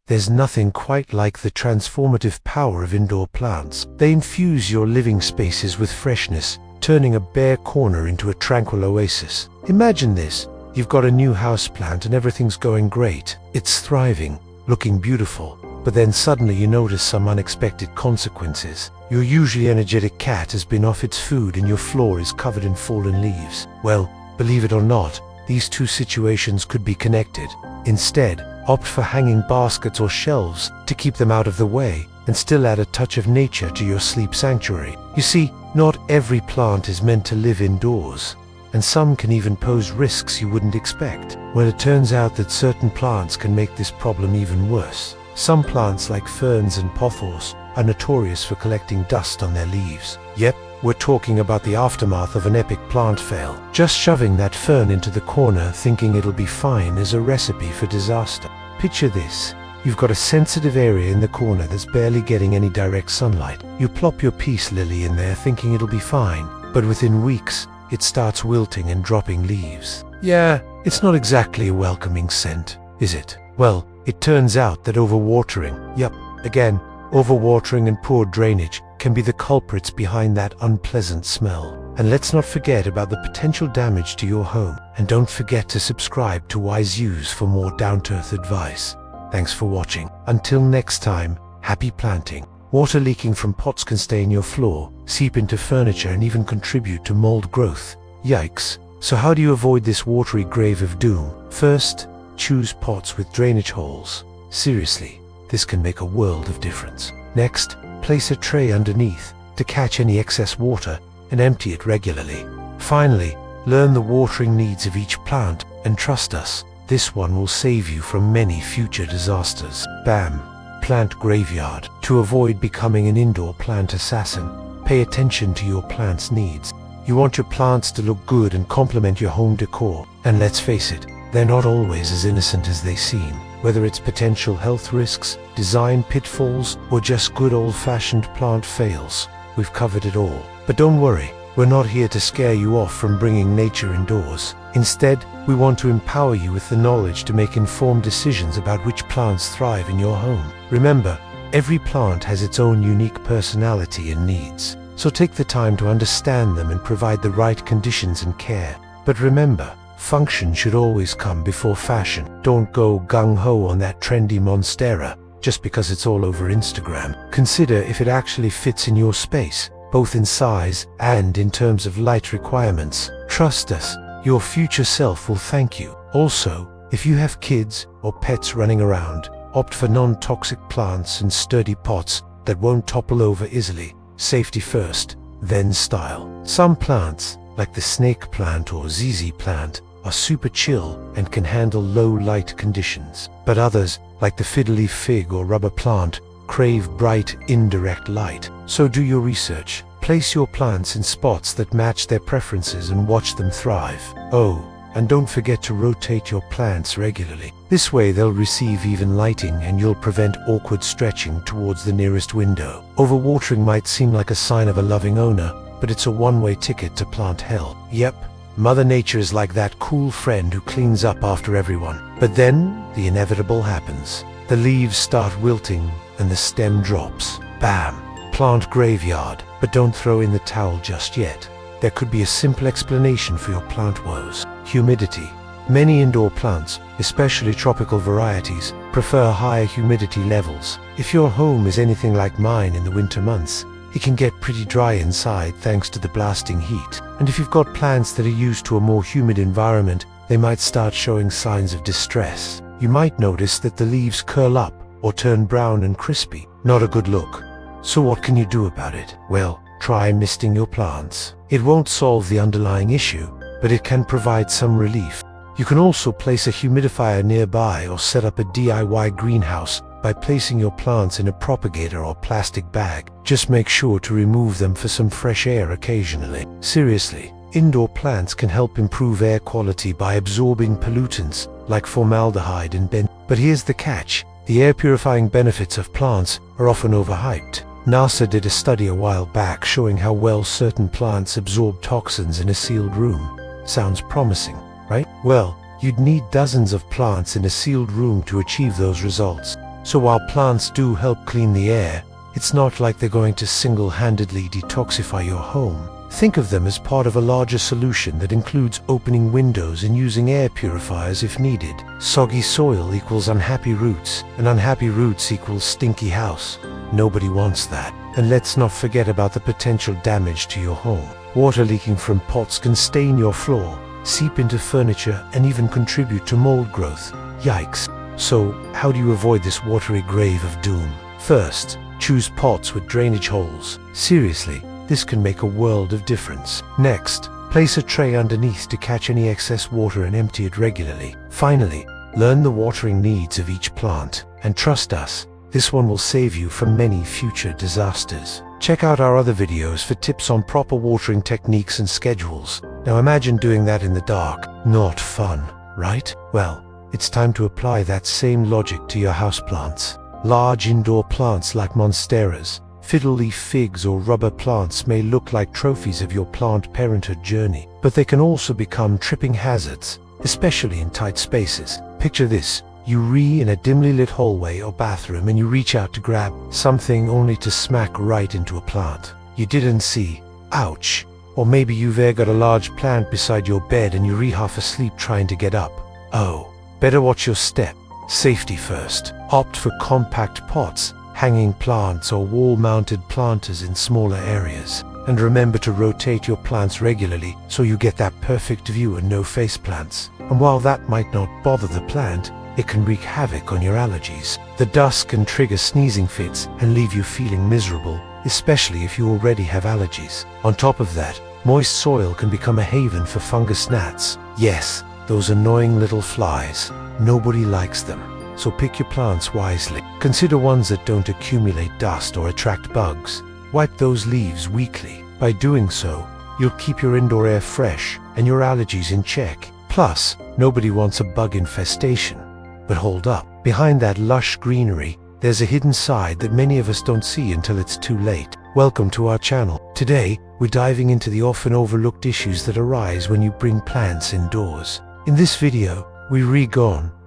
there's nothing quite like the transformative power of indoor plants. They infuse your living spaces with freshness, turning a bare corner into a tranquil oasis. Imagine this. You've got a new houseplant and everything's going great. It's thriving, looking beautiful. But then suddenly you notice some unexpected consequences. Your usually energetic cat has been off its food and your floor is covered in fallen leaves. Well, believe it or not, these two situations could be connected. Instead, opt for hanging baskets or shelves to keep them out of the way and still add a touch of nature to your sleep sanctuary. You see, not every plant is meant to live indoors, and some can even pose risks you wouldn't expect. Well, it turns out that certain plants can make this problem even worse. Some plants, like ferns and pothos, are notorious for collecting dust on their leaves. Yep, we're talking about the aftermath of an epic plant fail. Just shoving that fern into the corner thinking it'll be fine is a recipe for disaster. Picture this. You've got a sensitive area in the corner that's barely getting any direct sunlight. You plop your peace lily in there thinking it'll be fine, but within weeks, it starts wilting and dropping leaves. Yeah, it's not exactly a welcoming scent, is it? Well, it turns out that overwatering, yep, again, overwatering and poor drainage can be the culprits behind that unpleasant smell. And let's not forget about the potential damage to your home. And don't forget to subscribe to Wiseuse for more down-to-earth advice. Thanks for watching. Until next time, happy planting. Water leaking from pots can stain your floor, seep into furniture and even contribute to mold growth. Yikes. So how do you avoid this watery grave of doom? First, choose pots with drainage holes. Seriously, this can make a world of difference. Next, place a tray underneath to catch any excess water and empty it regularly. Finally, learn the watering needs of each plant and trust us, this one will save you from many future disasters. Bam! Plant graveyard. To avoid becoming an indoor plant assassin, pay attention to your plant's needs. You want your plants to look good and complement your home decor. And let's face it, they're not always as innocent as they seem. Whether it's potential health risks, design pitfalls, or just good old-fashioned plant fails, we've covered it all. But don't worry, we're not here to scare you off from bringing nature indoors. Instead, we want to empower you with the knowledge to make informed decisions about which plants thrive in your home. Remember, every plant has its own unique personality and needs, so take the time to understand them and provide the right conditions and care. But remember, function should always come before fashion. Don't go gung-ho on that trendy monstera just because it's all over Instagram. Consider if it actually fits in your space, both in size and in terms of light requirements. Trust us, your future self will thank you. Also, if you have kids or pets running around, opt for non-toxic plants and sturdy pots that won't topple over easily. Safety first, then style. Some plants, like the snake plant or ZZ plant, are super chill and can handle low light conditions. But others, like the fiddly fig or rubber plant, crave bright, indirect light. So do your research. Place your plants in spots that match their preferences and watch them thrive. Oh, and don't forget to rotate your plants regularly. This way they'll receive even lighting and you'll prevent awkward stretching towards the nearest window. Overwatering might seem like a sign of a loving owner, but it's a one-way ticket to plant hell. Yep, Mother Nature is like that cool friend who cleans up after everyone. But then, the inevitable happens. The leaves start wilting and the stem drops. Bam! Plant graveyard. But don't throw in the towel just yet. There could be a simple explanation for your plant woes. Humidity. Many indoor plants, especially tropical varieties, prefer higher humidity levels. If your home is anything like mine in the winter months, it can get pretty dry inside thanks to the blasting heat. And if you've got plants that are used to a more humid environment, they might start showing signs of distress. You might notice that the leaves curl up or turn brown and crispy. Not a good look. So what can you do about it? Well, try misting your plants. It won't solve the underlying issue, but it can provide some relief. You can also place a humidifier nearby or set up a DIY greenhouse by placing your plants in a propagator or plastic bag. Just make sure to remove them for some fresh air occasionally. Seriously, indoor plants can help improve air quality by absorbing pollutants like formaldehyde and benzene. But here's the catch. The air purifying benefits of plants are often overhyped. NASA did a study a while back showing how well certain plants absorb toxins in a sealed room. Sounds promising, right? Well, you'd need dozens of plants in a sealed room to achieve those results. So while plants do help clean the air, it's not like they're going to single-handedly detoxify your home. Think of them as part of a larger solution that includes opening windows and using air purifiers if needed. Soggy soil equals unhappy roots, and unhappy roots equals stinky house. Nobody wants that. And let's not forget about the potential damage to your home. Water leaking from pots can stain your floor, seep into furniture, and even contribute to mold growth. Yikes. So, how do you avoid this watery grave of doom? First, choose pots with drainage holes. Seriously, this can make a world of difference. Next, place a tray underneath to catch any excess water and empty it regularly. Finally, learn the watering needs of each plant. And trust us, this one will save you from many future disasters. Check out our other videos for tips on proper watering techniques and schedules. Now imagine doing that in the dark. Not fun, right? Well, it's time to apply that same logic to your houseplants. Large indoor plants like monsteras, fiddle-leaf figs or rubber plants may look like trophies of your plant parenthood journey, but they can also become tripping hazards, especially in tight spaces. Picture this. You in a dimly lit hallway or bathroom and you reach out to grab something only to smack right into a plant you didn't see. Ouch. Or maybe you've got a large plant beside your bed and you're half asleep trying to get up. Oh, better watch your step. Safety first. Opt for compact pots, hanging plants or wall-mounted planters in smaller areas. And remember to rotate your plants regularly so you get that perfect view and no faceplants. And while that might not bother the plant, it can wreak havoc on your allergies. The dust can trigger sneezing fits and leave you feeling miserable, especially if you already have allergies. On top of that, moist soil can become a haven for fungus gnats. Yes, those annoying little flies. Nobody likes them. So pick your plants wisely. Consider ones that don't accumulate dust or attract bugs. Wipe those leaves weekly. By doing so, you'll keep your indoor air fresh and your allergies in check. Plus, nobody wants a bug infestation. But hold up. Behind that lush greenery, there's a hidden side that many of us don't see until it's too late. Welcome to our channel. Today, we're diving into the often overlooked issues that arise when you bring plants indoors. In this video, we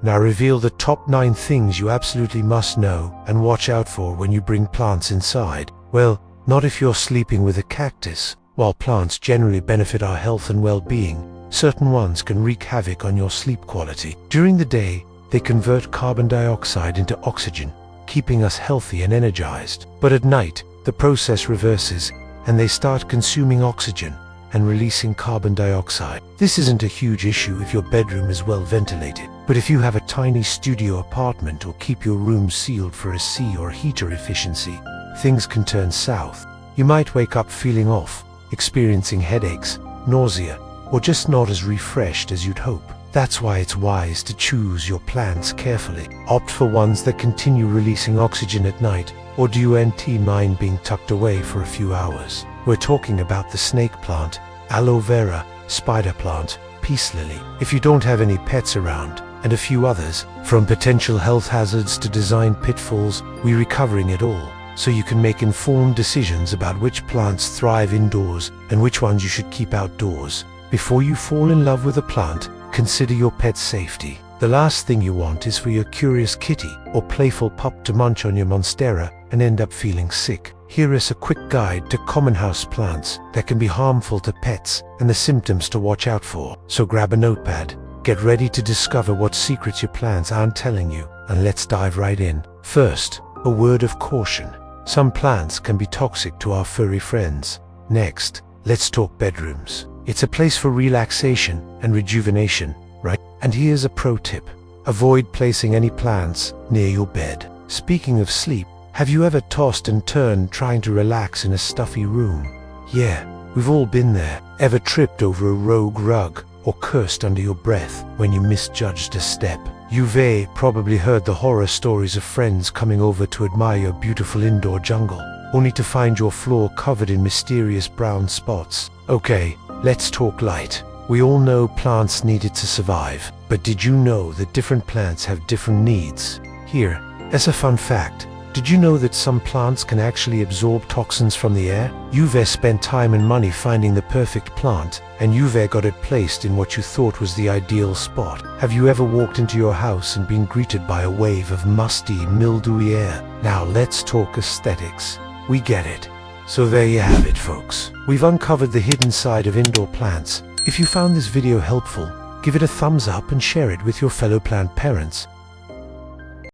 now reveal the top 9 things you absolutely must know and watch out for when you bring plants inside. Well, not if you're sleeping with a cactus. While plants generally benefit our health and well-being, certain ones can wreak havoc on your sleep quality. During the day, they convert carbon dioxide into oxygen, keeping us healthy and energized. But at night, the process reverses, and they start consuming oxygen and releasing carbon dioxide. This isn't a huge issue if your bedroom is well ventilated, but if you have a tiny studio apartment or keep your room sealed for AC or heater efficiency, things can turn south. You might wake up feeling off, experiencing headaches, nausea, or just not as refreshed as you'd hope. That's why it's wise to choose your plants carefully. Opt for ones that continue releasing oxygen at night, or do you mind being tucked away for a few hours? We're talking about the snake plant, aloe vera, spider plant, peace lily. If you don't have any pets around, and a few others, from potential health hazards to design pitfalls, we're recovering it all, so you can make informed decisions about which plants thrive indoors and which ones you should keep outdoors. Before you fall in love with a plant, consider your pet's safety. The last thing you want is for your curious kitty or playful pup to munch on your monstera and end up feeling sick. Here is a quick guide to common house plants that can be harmful to pets and the symptoms to watch out for. So grab a notepad, get ready to discover what secrets your plants aren't telling you, and let's dive right in. First, a word of caution. Some plants can be toxic to our furry friends. Next, let's talk bedrooms. It's a place for relaxation and rejuvenation, right? And here's a pro tip. Avoid placing any plants near your bed. Speaking of sleep, have you ever tossed and turned trying to relax in a stuffy room? Yeah, we've all been there. Ever tripped over a rogue rug or cursed under your breath when you misjudged a step? You've probably heard the horror stories of friends coming over to admire your beautiful indoor jungle, only to find your floor covered in mysterious brown spots. Okay, let's talk light. We all know plants needed to survive, but did you know that different plants have different needs? Here, as a fun fact, Did you know that some plants can actually absorb toxins from the air? You've spent time and money finding the perfect plant, and you've got it placed in what you thought was the ideal spot. Have you ever walked into your house and been greeted by a wave of musty, mildewy air? Now let's talk aesthetics. We get it. So there you have it, folks. We've uncovered the hidden side of indoor plants. If you found this video helpful, give it a thumbs up and share it with your fellow plant parents.